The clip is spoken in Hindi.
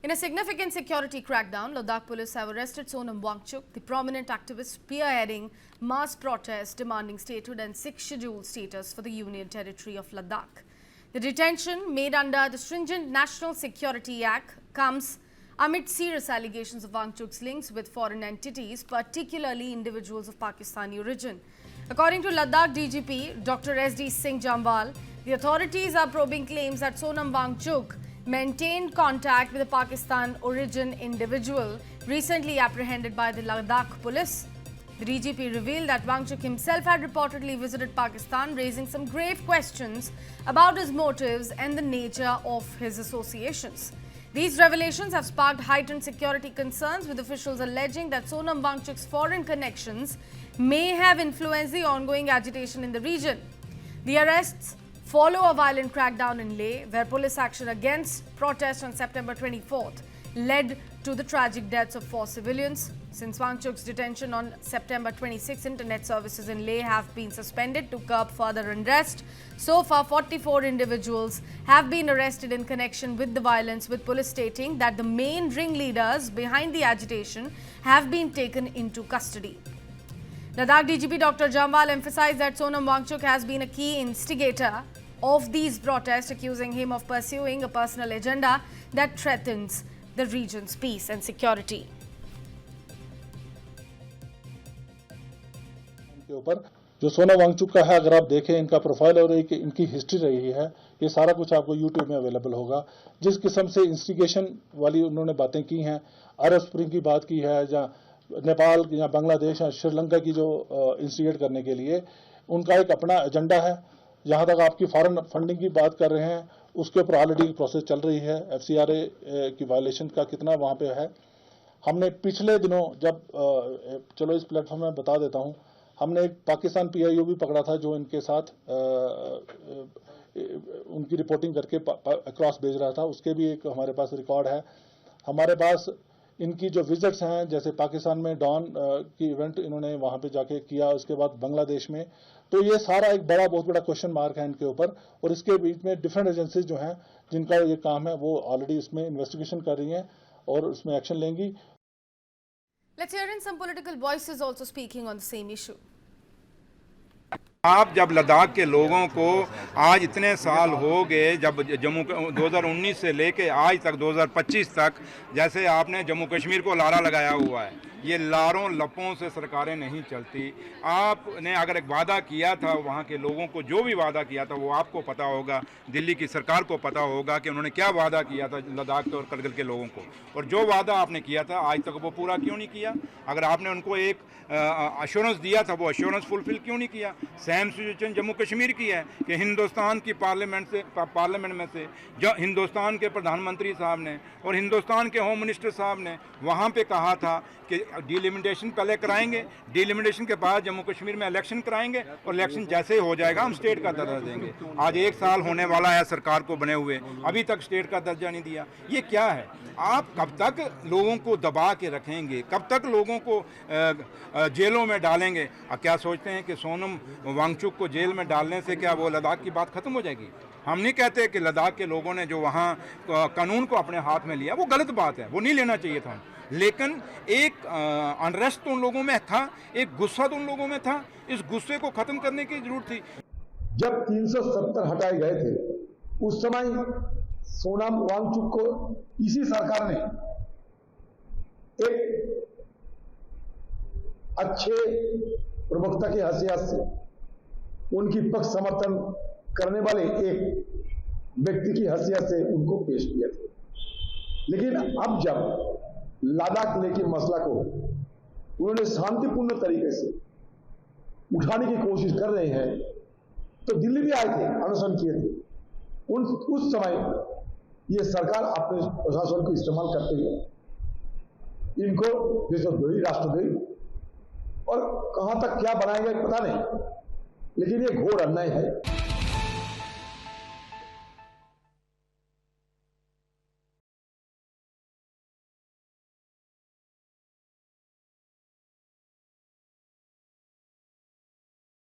In a significant security crackdown, Ladakh police have arrested Sonam Wangchuk, the prominent activist spearheading mass protests demanding statehood and sixth schedule status for the Union Territory of Ladakh. The detention, made under the stringent National Security Act, comes amid serious allegations of Wangchuk's links with foreign entities, particularly individuals of Pakistani origin. According to Ladakh DGP Dr. SD Singh Jamwal, the authorities are probing claims that Sonam Wangchuk maintained contact with a Pakistan origin individual recently apprehended by the Ladakh police. The DGP revealed that Wangchuk himself had reportedly visited Pakistan, raising some grave questions about his motives and the nature of his associations. These revelations have sparked heightened security concerns, with officials alleging that Sonam Wangchuk's foreign connections may have influenced the ongoing agitation in the region. The arrests follow a violent crackdown in Leh, where police action against protests on September 24th led to the tragic deaths of 4 civilians. Since Wangchuk's detention on September 26, internet services in Leh have been suspended to curb further unrest. So far, 44 individuals have been arrested in connection with the violence, with police stating that the main ringleaders behind the agitation have been taken into custody. Ladakh DGP Dr. Jamwal emphasized that Sonam Wangchuk has been a key instigator of these protests, accusing him of pursuing a personal agenda that threatens the region's peace and security. के ऊपर जो सोनम वांगचुक का है, अगर आप देखें इनका प्रोफाइल और इनकी हिस्ट्री रही है, ये सारा कुछ आपको यूट्यूब में अवेलेबल होगा। जिस किस्म से इंस्टिगेशन वाली उन्होंने बातें की हैं, अरब स्प्रिंग की बात की है, या नेपाल या बांग्लादेश या श्रीलंका की जो इंस्टिगेट करने के लिए उनका एक अपना एजेंडा है। जहां तक आपकी फॉरेन फंडिंग की बात कर रहे हैं, उसके ऊपर ऑलरेडी प्रोसेस चल रही है। FCRA की वायलेशन का कितना वहां पे है। हमने पिछले दिनों जब चलो इस प्लेटफॉर्म में बता देता हूं, हमने एक पाकिस्तान PIO भी पकड़ा था जो इनके साथ उनकी रिपोर्टिंग करके अक्रॉस भेज रहा था। उसके भी एक हमारे पास रिकॉर्ड है। हमारे पास इनकी जो विजिट्स हैं, जैसे पाकिस्तान में डॉन की इवेंट इन्होंने वहां पे जाके किया, उसके बाद बांग्लादेश में, तो ये सारा एक बहुत बड़ा क्वेश्चन मार्क है इनके ऊपर। और इसके बीच में डिफरेंट एजेंसीज जो हैं जिनका ये काम है, वो ऑलरेडी इसमें इन्वेस्टिगेशन कर रही हैं और इसमें एक्शन लेंगी। Let's hear in some political voices also speaking on the same issue. आप जब लद्दाख के लोगों को आज इतने साल हो गए, जब जम्मू 2019 से लेके आज तक 2025 तक, जैसे आपने जम्मू कश्मीर को लारा लगाया हुआ है, ये लारों लपों से सरकारें नहीं चलती। आपने अगर एक वादा किया था वहाँ के लोगों को, जो भी वादा किया था वो आपको पता होगा, दिल्ली की सरकार को पता होगा कि उन्होंने क्या वादा किया था लद्दाख के और करगिल के लोगों को, और जो वादा आपने किया था आज तक वो पूरा क्यों नहीं किया। अगर आपने उनको एक अश्योरेंस दिया था, वो अश्योरेंस फुलफिल क्यों नहीं किया। सेम सिचुएशन जम्मू कश्मीर की है कि हिंदुस्तान की पार्लियामेंट में से जो हिंदुस्तान के प्रधानमंत्री साहब ने और हिंदुस्तान के होम मिनिस्टर साहब ने वहाँ पे कहा था कि डिलिमिटेशन पहले कराएंगे, डिलिमिटेशन के बाद जम्मू कश्मीर में इलेक्शन कराएंगे और इलेक्शन जैसे ही हो जाएगा हम स्टेट का दर्जा देंगे। आज 1 साल होने वाला है सरकार को बने हुए, अभी तक स्टेट का दर्जा नहीं दिया। ये क्या है? आप कब तक लोगों को दबा के रखेंगे, कब तक लोगों को जेलों में डालेंगे? क्या सोचते हैं कि सोनम वांगचुक को जेल में डालने से क्या वो लद्दाख की बात खत्म हो जाएगी? हम नहीं कहते कि लद्दाख के लोगों ने जो वहाँ कानून को अपने हाथ में लिया वो गलत बात है, वो नहीं लेना चाहिए था, लेकिन एक अनरेस्ट तो उन लोगों में था, एक गुस्सा तो उन लोगों में था। इस गुस्से को खत्म करने की जरूरत थी। जब 370 हटाए गए थे उस समय सोनम वांगचुक को इसी सरकार ने एक अच्छे प्रवक्ता की हैसियत से उनकी पक्ष समर्थन करने वाले एक व्यक्ति की हैसियत से उनको पेश किया था। लेकिन अब जब लद्दाख लेके मसला को उन्होंने शांतिपूर्ण तरीके से उठाने की कोशिश कर रहे हैं, तो दिल्ली भी आए थे, अनशन किए थे। उस समय ये सरकार अपने प्रशासन को इस्तेमाल करते हुए इनको देशद्रोही, राष्ट्रद्रोही और कहां तक क्या बनाएंगे पता नहीं, लेकिन ये घोर अन्याय है।